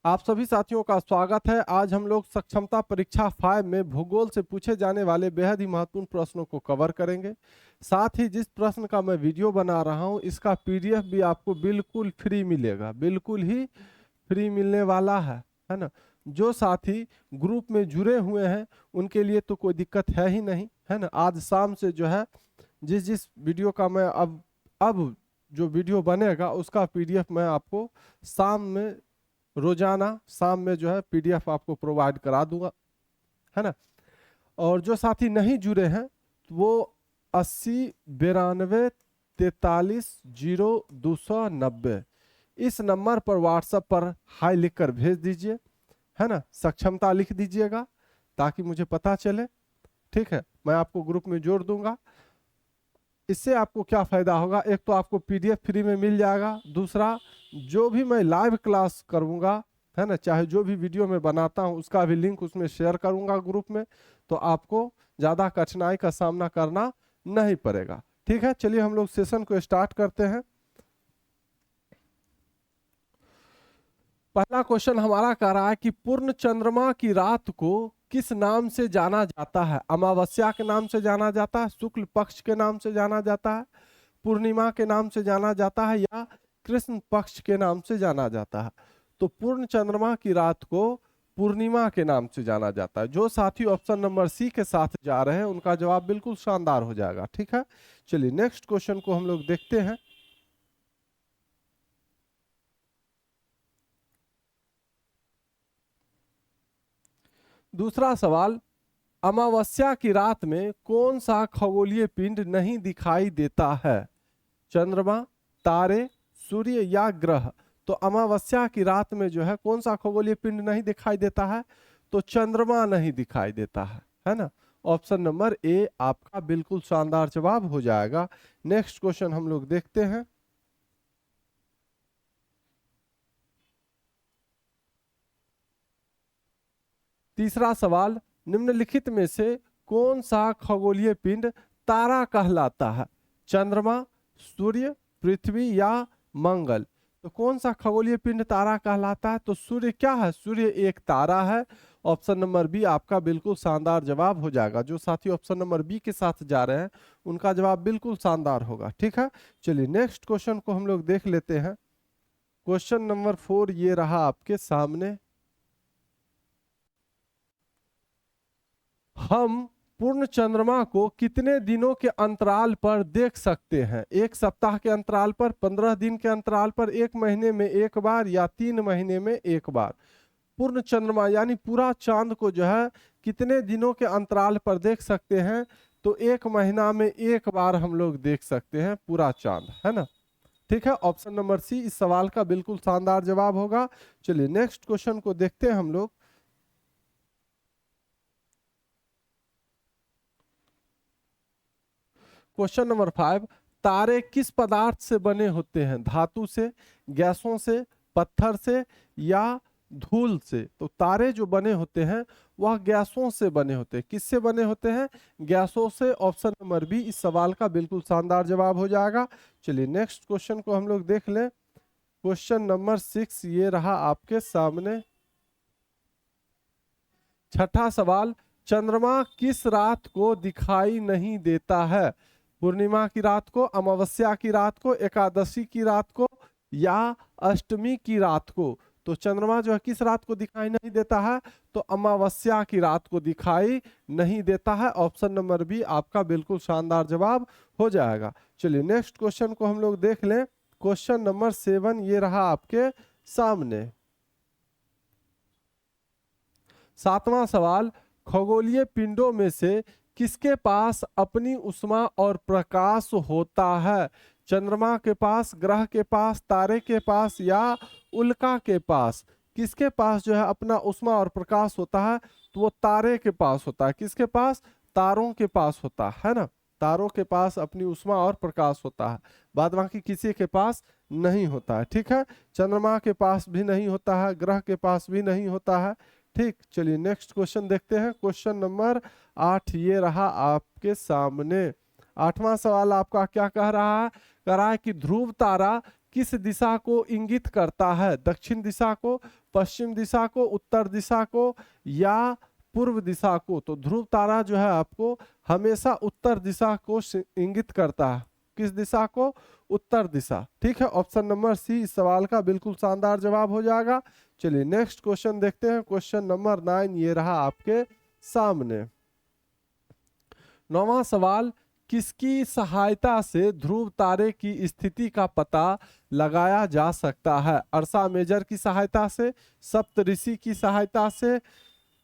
आप सभी साथियों का स्वागत है। आज हम लोग सक्षमता परीक्षा 5 में भूगोल से पूछे जाने वाले बेहद ही महत्वपूर्ण प्रश्नों को कवर करेंगे। साथ ही जिस प्रश्न का मैं वीडियो बना रहा हूं, इसका पीडीएफ भी आपको बिल्कुल फ्री मिलेगा, बिल्कुल ही फ्री मिलने वाला है ना। जो साथी ग्रुप में जुड़े हुए हैं उनके लिए तो कोई दिक्कत है ही नहीं, है ना। आज शाम से जो है जिस जिस वीडियो का मैं अब जो वीडियो बनेगा उसका पीडीएफ मैं आपको शाम में, रोजाना शाम में जो है पीडीएफ आपको प्रोवाइड करा दूंगा, है ना। और जो साथी नहीं जुड़े हैं वो 80 92 43 0290 इस नंबर पर व्हाट्सएप पर हाई लिखकर भेज दीजिए, है ना। सक्षमता लिख दीजिएगा ताकि मुझे पता चले, ठीक है। मैं आपको ग्रुप में जोड़ दूंगा। इससे आपको क्या फायदा होगा, एक तो आपको पीडीएफ फ्री में मिल जाएगा, दूसरा जो भी मैं लाइव क्लास करूंगा, है ना, चाहे जो भी वीडियो में बनाता हूं उसका भी लिंक उसमें शेयर करूंगा ग्रुप में, तो आपको ज्यादा कठिनाई का सामना करना नहीं पड़ेगा। ठीक है, चलिए हम लोग सेशन को स्टार्ट करते हैं। पहला क्वेश्चन हमारा कह रहा है कि पूर्ण चंद्रमा की रात को किस नाम से जाना जाता है। अमावस्या के नाम से जाना जाता है, शुक्ल पक्ष के नाम से जाना जाता है, पूर्णिमा के नाम से जाना जाता है, या कृष्ण पक्ष के नाम से जाना जाता है। तो पूर्ण चंद्रमा की रात को पूर्णिमा के नाम से जाना जाता है। जो साथी ऑप्शन नंबर सी के साथ जा रहे हैं उनका जवाब बिल्कुल शानदार हो जाएगा। ठीक है, चलिए नेक्स्ट क्वेश्चन को हम लोग देखते हैं। दूसरा सवाल, अमावस्या की रात में कौन सा खगोलीय पिंड नहीं दिखाई देता है। चंद्रमा, तारे, सूर्य या ग्रह। तो अमावस्या की रात में जो है कौन सा खगोलीय पिंड नहीं दिखाई देता है, तो चंद्रमा नहीं दिखाई देता है ना। ऑप्शन नंबर ए आपका बिल्कुल शानदार जवाब हो जाएगा। नेक्स्ट क्वेश्चन हम लोग देखते हैं। तीसरा सवाल, निम्नलिखित में से कौन सा खगोलीय पिंड तारा कहलाता है। चंद्रमा, सूर्य, पृथ्वी या मंगल। तो कौन सा खगोलीय पिंड तारा कहलाता है, तो सूर्य क्या है, सूर्य एक तारा है। ऑप्शन नंबर बी आपका बिल्कुल शानदार जवाब हो जाएगा। जो साथी ऑप्शन नंबर बी के साथ जा रहे हैं उनका जवाब बिल्कुल शानदार होगा। ठीक है, चलिए नेक्स्ट क्वेश्चन को हम लोग देख लेते हैं। क्वेश्चन नंबर 4 ये रहा आपके सामने। हम पूर्ण चंद्रमा को कितने दिनों के अंतराल पर देख सकते हैं। एक सप्ताह के अंतराल पर, 15 दिन के अंतराल पर, एक महीने में एक बार, या 3 महीने में एक बार। पूर्ण चंद्रमा यानी पूरा चांद को जो है कितने दिनों के अंतराल पर देख सकते हैं, तो एक महीना में एक बार हम लोग देख सकते हैं पूरा चांद, है ना। ठीक है, ऑप्शन नंबर सी इस सवाल का बिल्कुल शानदार जवाब होगा। चलिए नेक्स्ट क्वेश्चन को देखते हैं हम लोग। क्वेश्चन नंबर 5, तारे किस पदार्थ से बने होते हैं। धातु से, गैसों से, पत्थर से या धूल से। तो तारे जो बने होते हैं वह गैसों से बने होते हैं। किससे बने होते हैं, गैसों से। ऑप्शन नंबर बी इस सवाल का बिल्कुल शानदार जवाब हो जाएगा। चलिए नेक्स्ट क्वेश्चन को हम लोग देख लें। क्वेश्चन नंबर 6 ये रहा आपके सामने। छठा सवाल, चंद्रमा किस रात को दिखाई नहीं देता है। पूर्णिमा की रात को, अमावस्या की रात को, एकादशी की रात को या अष्टमी की रात को। तो चंद्रमा जो है किस रात को दिखाई नहीं देता है, तो अमावस्या की रात को दिखाई नहीं देता है। ऑप्शन नंबर बी आपका बिल्कुल शानदार जवाब हो जाएगा। चलिए नेक्स्ट क्वेश्चन को हम लोग देख लें। क्वेश्चन नंबर 7 ये रहा आपके सामने। सातवां सवाल, खगोलीय पिंडों में से किसके पास अपनी उष्मा और प्रकाश होता है। चंद्रमा के पास, ग्रह के पास, तारे के पास या उल्का के पास। किसके पास जो है अपना उष्मा और प्रकाश होता है, तो वो तारे के पास होता है। किसके पास, तारों के पास होता है ना। तारों के पास अपनी उष्मा और प्रकाश होता है, बाद बाकी किसी के पास नहीं होता है। ठीक है, चंद्रमा के पास भी नहीं होता है, ग्रह के पास भी नहीं होता है। ठीक, चलिए नेक्स्ट क्वेश्चन देखते हैं। क्वेश्चन नंबर 8 ये रहा आपके सामने। 8वां सवाल आपका क्या कह रहा है, कह रहा है कि ध्रुव तारा किस दिशा को इंगित करता है? दक्षिण दिशा को, पश्चिम दिशा को, उत्तर दिशा को या पूर्व दिशा को? तो ध्रुव तारा जो है आपको हमेशा उत्तर दिशा को इंगित करता है। किस दिशा को? उत्तर दिशा। ठीक है, ऑप्शन नंबर सी इस सवाल का बिल्कुल शानदार जवाब हो जाएगा। चलिए नेक्स्ट क्वेश्चन देखते हैं। क्वेश्चन नंबर 9 ये रहा आपके सामने। 9वां सवाल, किसकी सहायता से ध्रुव तारे की स्थिति का पता लगाया जा सकता है? अर्सा मेजर की सहायता से, सप्तऋषि की सहायता से,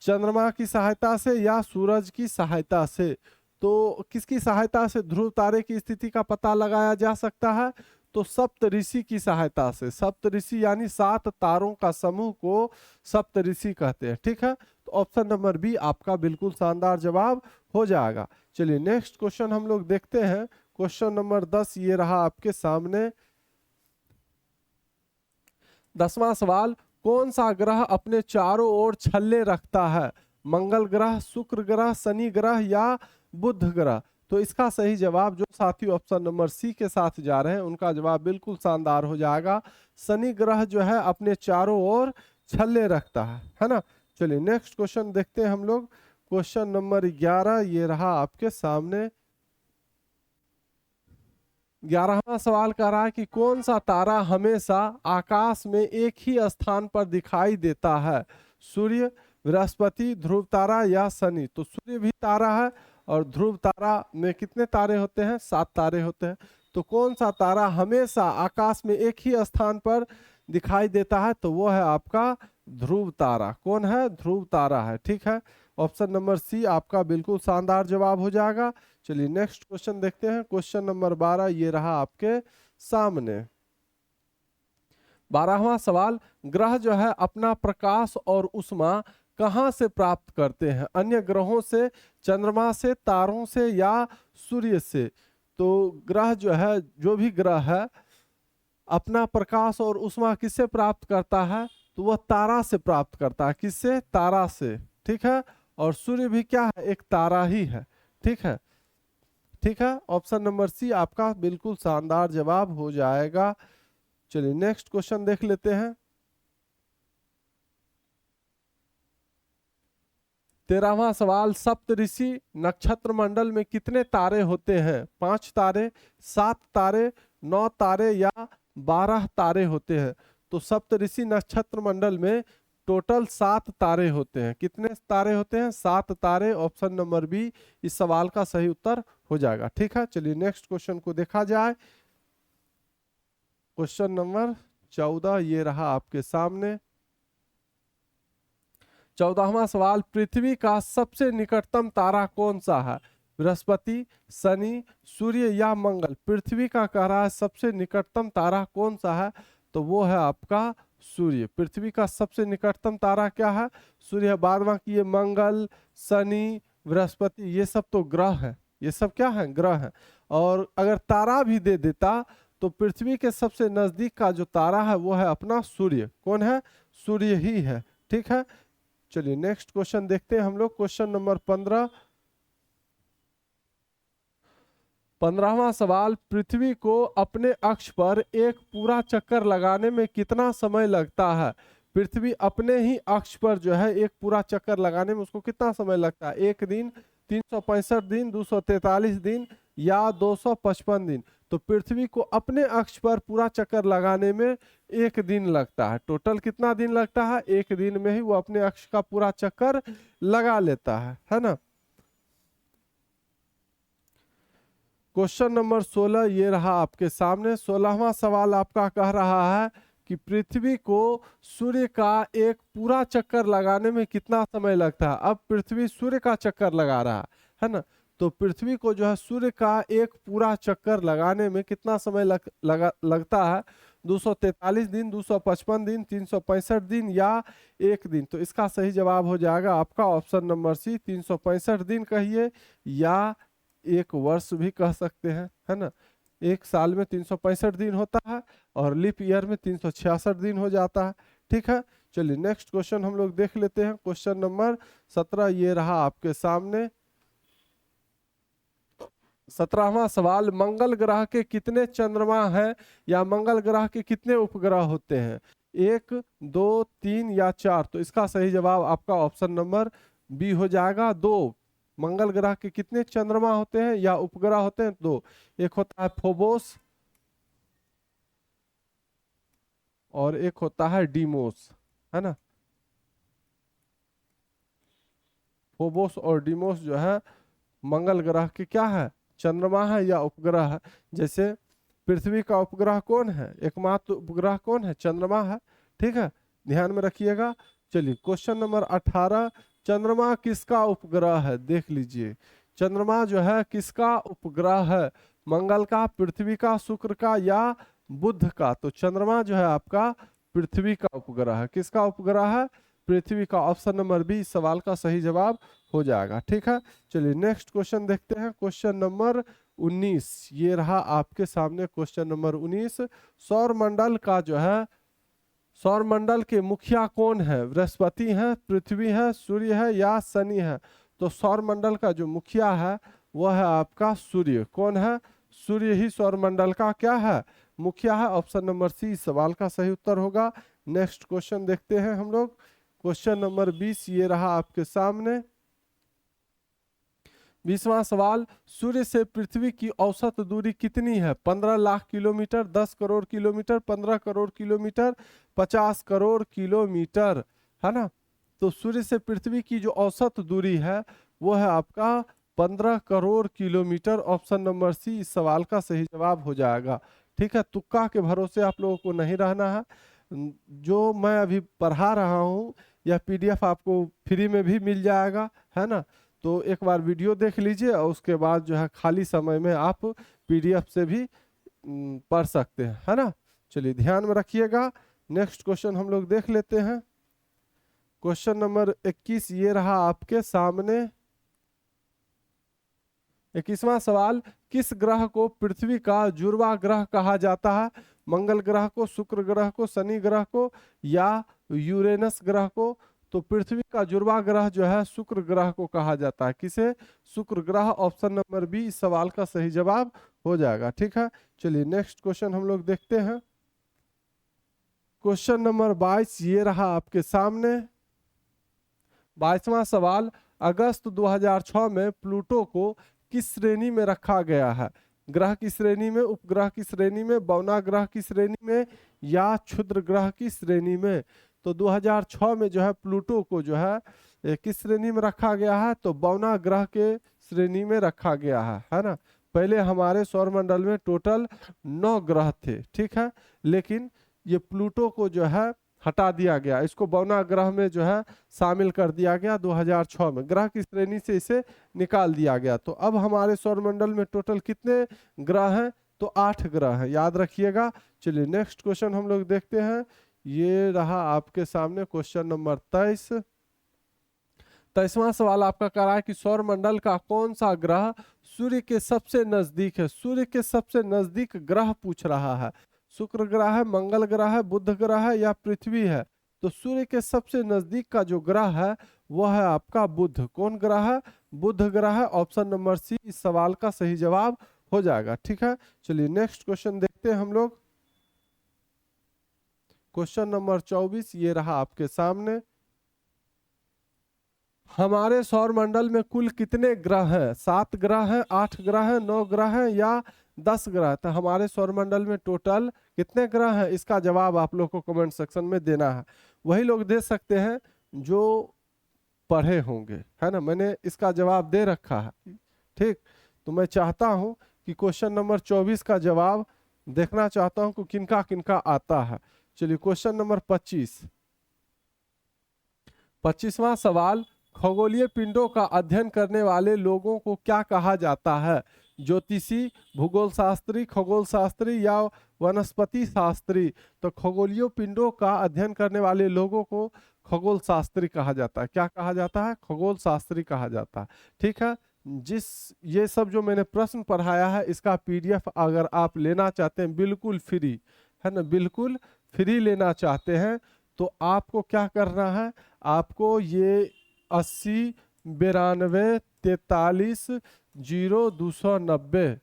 चंद्रमा की सहायता से या सूरज की सहायता से? तो किसकी सहायता से ध्रुव तारे की स्थिति का पता लगाया जा सकता है? तो सप्तऋषि की सहायता से। सप्तऋषि यानी 7 तारों का समूह को सप्तऋषि कहते हैं। ठीक है, तो ऑप्शन नंबर बी आपका बिल्कुल शानदार जवाब हो जाएगा। चलिए नेक्स्ट क्वेश्चन हम लोग देखते हैं। क्वेश्चन नंबर 10 ये रहा आपके सामने। 10वां सवाल, कौन सा ग्रह अपने चारों ओर छल्ले रखता है? मंगल ग्रह, शुक्र ग्रह, शनि ग्रह या बुध ग्रह? तो इसका सही जवाब जो साथी ऑप्शन नंबर सी के साथ जा रहे हैं उनका जवाब बिल्कुल शानदार हो जाएगा। शनि ग्रह जो है अपने चारों ओर छल्ले रखता है ना। चलिए नेक्स्ट क्वेश्चन देखते हैं हम लोग। क्वेश्चन नंबर 11 ये रहा आपके सामने। 11वां सवाल कह रहा है कि कौन सा तारा हमेशा आकाश में एक ही स्थान पर दिखाई देता है? सूर्य, बृहस्पति, ध्रुव तारा या शनि? तो सूर्य भी तारा है और ध्रुव तारा में कितने तारे होते हैं? 7 तारे होते हैं। तो कौन सा तारा हमेशा आकाश में एक ही स्थान पर दिखाई देता है? तो वो है आपका ध्रुव तारा। कौन है? ध्रुव तारा है। ठीक है, ऑप्शन नंबर सी आपका बिल्कुल शानदार जवाब हो जाएगा। चलिए नेक्स्ट क्वेश्चन देखते हैं। क्वेश्चन नंबर 12 ये रहा आपके सामने। 12वां सवाल, ग्रह जो है अपना प्रकाश और उष्मा कहां से प्राप्त करते हैं? अन्य ग्रहों से, चंद्रमा से, तारों से या सूर्य से? तो ग्रह जो है, जो भी ग्रह है अपना प्रकाश और उष्मा किससे प्राप्त करता है? तो वह तारा से प्राप्त करता है। किससे? तारा से। ठीक है, और सूर्य भी क्या है? एक तारा ही है। ठीक है, ठीक है, ऑप्शन नंबर सी आपका बिल्कुल शानदार जवाब हो जाएगा। चलिए नेक्स्ट क्वेश्चन देख लेते हैं। 13वां सवाल, सप्तऋषि नक्षत्र मंडल में कितने तारे होते हैं? 5 तारे, 7 तारे, 9 तारे या 12 तारे होते हैं? तो सप्तऋषि नक्षत्र मंडल में टोटल 7 तारे होते हैं। कितने तारे होते हैं? 7 तारे। ऑप्शन नंबर बी इस सवाल का सही उत्तर हो जाएगा। ठीक है, चलिए नेक्स्ट क्वेश्चन को देखा जाए। क्वेश्चन नंबर 14 ये रहा आपके सामने। 14वां सवाल, पृथ्वी का सबसे निकटतम तारा कौन सा है? बृहस्पति, शनि, सूर्य या मंगल? पृथ्वी का कह रहा है सबसे निकटतम तारा कौन सा है? तो वो है आपका सूर्य। पृथ्वी का सबसे निकटतम तारा क्या है? सूर्य। बाद बाकी ये मंगल, शनि, बृहस्पति ये सब तो ग्रह है। ये सब क्या है? ग्रह है। और अगर तारा भी दे देता तो पृथ्वी के सबसे नजदीक का जो तारा है वो है अपना सूर्य। कौन है? सूर्य ही है। ठीक है, चलिए नेक्स्ट क्वेश्चन देखते हैं हम लोग। Question number 15। 15वां सवाल, पृथ्वी को अपने अक्ष पर एक पूरा चक्कर लगाने में कितना समय लगता है? पृथ्वी अपने ही अक्ष पर जो है एक पूरा चक्कर लगाने में उसको कितना समय लगता है? 1 दिन, 365 दिन, 243 दिन या 255 दिन? तो पृथ्वी को अपने अक्ष पर पूरा चक्कर लगाने में 1 दिन लगता है। टोटल कितना दिन लगता है? 1 दिन में ही वो अपने अक्ष का पूरा चक्कर लगा लेता है ना। क्वेश्चन नंबर 16 ये रहा आपके सामने। 16वां सवाल आपका कह रहा है कि पृथ्वी को सूर्य का एक पूरा चक्कर लगाने में कितना समय लगता है? अब पृथ्वी सूर्य का चक्कर लगा रहा है ना, तो पृथ्वी को जो है सूर्य का एक पूरा चक्कर लगाने में कितना समय लगता है? 243 दिन, 255 दिन, 365 दिन या 1 दिन? तो इसका सही जवाब हो जाएगा आपका ऑप्शन नंबर सी, 365 दिन कहिए या 1 वर्ष भी कह सकते हैं, है ना। एक साल में 365 दिन होता है और लीप ईयर में 366 दिन हो जाता है। ठीक है, चलिए नेक्स्ट क्वेश्चन हम लोग देख लेते हैं। क्वेश्चन नंबर 17 ये रहा आपके सामने। 17वां सवाल, मंगल ग्रह के कितने चंद्रमा हैं या मंगल ग्रह के कितने उपग्रह होते हैं? 1, 2, 3 या 4? तो इसका सही जवाब आपका ऑप्शन नंबर बी हो जाएगा, 2। मंगल ग्रह के कितने चंद्रमा होते हैं या उपग्रह होते हैं? 2। एक होता है फोबोस और एक होता है डीमोस, है ना। फोबोस और डीमोस जो है मंगल ग्रह के क्या है? चंद्रमा है या उपग्रह है। जैसे पृथ्वी का उपग्रह कौन है? एकमात्र उपग्रह कौन है? चंद्रमा है। ठीक है, ध्यान में रखिएगा। चलिए क्वेश्चन नंबर 18, चंद्रमा किसका उपग्रह है? देख लीजिए, चंद्रमा जो है किसका उपग्रह है? मंगल का, पृथ्वी का, शुक्र का या बुध का? तो चंद्रमा जो है आपका पृथ्वी का उपग्रह है। किसका उपग्रह है? पृथ्वी का। ऑप्शन नंबर बी इस सवाल का सही जवाब हो जाएगा। ठीक है, चलिए नेक्स्ट क्वेश्चन देखते हैं। क्वेश्चन नंबर 19, ये रहा आपके सामने क्वेश्चन नंबर 19। सौर मंडल का जो है, सौर मंडल के मुखिया कौन है? बृहस्पति है, पृथ्वी है, सूर्य है या शनि है? तो सौर मंडल का जो मुखिया है वह है आपका सूर्य। कौन है? सूर्य ही सौर मंडल का क्या है? मुखिया है। ऑप्शन नंबर सी इस सवाल का सही उत्तर होगा। नेक्स्ट क्वेश्चन देखते हैं हम लोग। क्वेश्चन नंबर 20 ये रहा आपके सामने। 20वां सवाल, सूर्य से पृथ्वी की औसत दूरी कितनी है? 15 lakh kilometre, 10 crore kilometre, 15 crore kilometre, 50 crore kilometre, है ना। तो सूर्य से पृथ्वी की जो औसत दूरी है वो है आपका 15 crore kilometre. Option number C इस सवाल का सही जवाब हो जाएगा। ठीक है, तुक्का के भरोसे आप लोगों को नहीं रहना है। जो मैं अभी पढ़ा रहा हूँ या पीडीएफ आपको फ्री में भी मिल जाएगा, है ना। तो एक बार वीडियो देख लीजिए और उसके बाद जो है खाली समय में आप पीडीएफ से भी पढ़ सकते हैं, है ना। चलिए ध्यान में रखिएगा। नेक्स्ट क्वेश्चन हम लोग देख लेते हैं। क्वेश्चन नंबर 21 ये रहा आपके सामने। 21वां सवाल, किस ग्रह को पृथ्वी का जुड़वा ग्रह कहा जाता है? मंगल ग्रह को, शुक्र ग्रह को, शनि ग्रह को या यूरेनस ग्रह को? तो पृथ्वी का जुड़वा ग्रह जो है शुक्र ग्रह को कहा जाता है। किसे? शुक्र ग्रह। ऑप्शन नंबर बी इस सवाल का सही जवाब हो जाएगा। ठीक है, चलिए नेक्स्ट क्वेश्चन हम लोग देखते हैं। क्वेश्चन नंबर 22 ये रहा आपके सामने। 22वां सवाल, अगस्त 2006 में प्लूटो को किस श्रेणी में रखा गया है? ग्रह की श्रेणी में, उपग्रह की श्रेणी में, बौना ग्रह की श्रेणी में या क्षुद्र ग्रह की श्रेणी में? तो 2006 में जो है प्लूटो को जो है किस श्रेणी में रखा गया है? तो बौना ग्रह के श्रेणी में रखा गया है ना। पहले हमारे सौरमंडल में टोटल 9 ग्रह थे, ठीक है, लेकिन ये प्लूटो को जो है हटा दिया गया, इसको बौना ग्रह में जो है शामिल कर दिया गया 2006 में। ग्रह की श्रेणी से इसे निकाल दिया गया। तो अब हमारे सौरमंडल में टोटल कितने ग्रह हैं? तो 8 ग्रह हैं, याद रखिएगा। चलिए नेक्स्ट क्वेश्चन हम लोग देखते हैं। ये रहा आपके सामने क्वेश्चन नंबर 23। 23वां सवाल आपका कह रहा है कि सौरमंडल का कौन सा ग्रह सूर्य के सबसे नजदीक है? सूर्य के सबसे नजदीक ग्रह पूछ रहा है। शुक्र ग्रह है, मंगल ग्रह है, बुध ग्रह है या पृथ्वी है? तो सूर्य के सबसे नजदीक का जो ग्रह है वह है आपका बुध। कौन ग्रह है? बुध ग्रह है। ऑप्शन नंबर सी इस सवाल का सही जवाब हो जाएगा। ठीक है, चलिए नेक्स्ट क्वेश्चन देखते हैं हम लोग। क्वेश्चन नंबर 24 ये रहा आपके सामने। हमारे सौरमंडल में कुल कितने ग्रह हैं? 7 ग्रह हैं, 8 ग्रह हैं, 9 ग्रह हैं या 10 ग्रह? तो हमारे सौरमंडल में टोटल कितने ग्रह हैं? इसका जवाब आप लोग को कमेंट सेक्शन में देना है। वही लोग दे सकते हैं जो पढ़े होंगे, है ना। मैंने इसका जवाब दे रखा है, ठीक। तो मैं चाहता हूं कि क्वेश्चन नंबर 24 का जवाब देखना चाहता हूं कि किनका किनका आता है। चलिए क्वेश्चन नंबर 25वां सवाल, खगोलीय पिंडों का अध्ययन करने वाले लोगों को क्या कहा जाता है? ज्योतिषी, भूगोल शास्त्री, खगोल शास्त्री या वनस्पति शास्त्री? तो खगोलीय पिंडों का अध्ययन करने वाले लोगों को खगोल शास्त्री कहा जाता है। क्या कहा जाता है? खगोल शास्त्री कहा जाता है। ठीक है, ये सब जो मैंने प्रश्न पढ़ाया है इसका पीडीएफ अगर आप लेना चाहते हैं बिल्कुल फ्री, है ना, बिल्कुल फ्री लेना चाहते हैं तो आपको क्या करना है? आपको ये 80 92 43 0290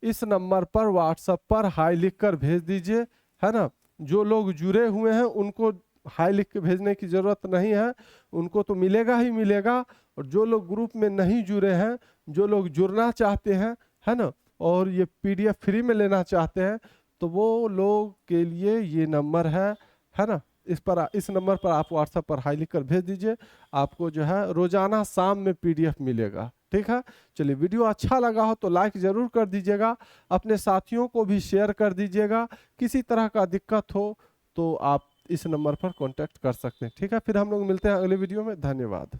इस नंबर पर व्हाट्सएप पर हाई लिख कर भेज दीजिए, है ना। जो लोग जुड़े हुए हैं उनको हाई लिख के भेजने की जरूरत नहीं है, उनको तो मिलेगा ही मिलेगा। और जो लोग ग्रुप में नहीं जुड़े हैं, जो लोग जुड़ना चाहते हैं, है ना, और ये पीडीएफ फ्री में लेना चाहते हैं, तो वो लोग के लिए ये नंबर है ना। इस नंबर पर आप व्हाट्सएप पर हाई लिख कर भेज दीजिए, आपको जो है रोजाना शाम में पीडीएफ मिलेगा। ठीक है, चलिए वीडियो अच्छा लगा हो तो लाइक जरूर कर दीजिएगा, अपने साथियों को भी शेयर कर दीजिएगा। किसी तरह का दिक्कत हो तो आप इस नंबर पर कांटेक्ट कर सकते हैं। ठीक है, फिर हम लोग मिलते हैं अगले वीडियो में। धन्यवाद।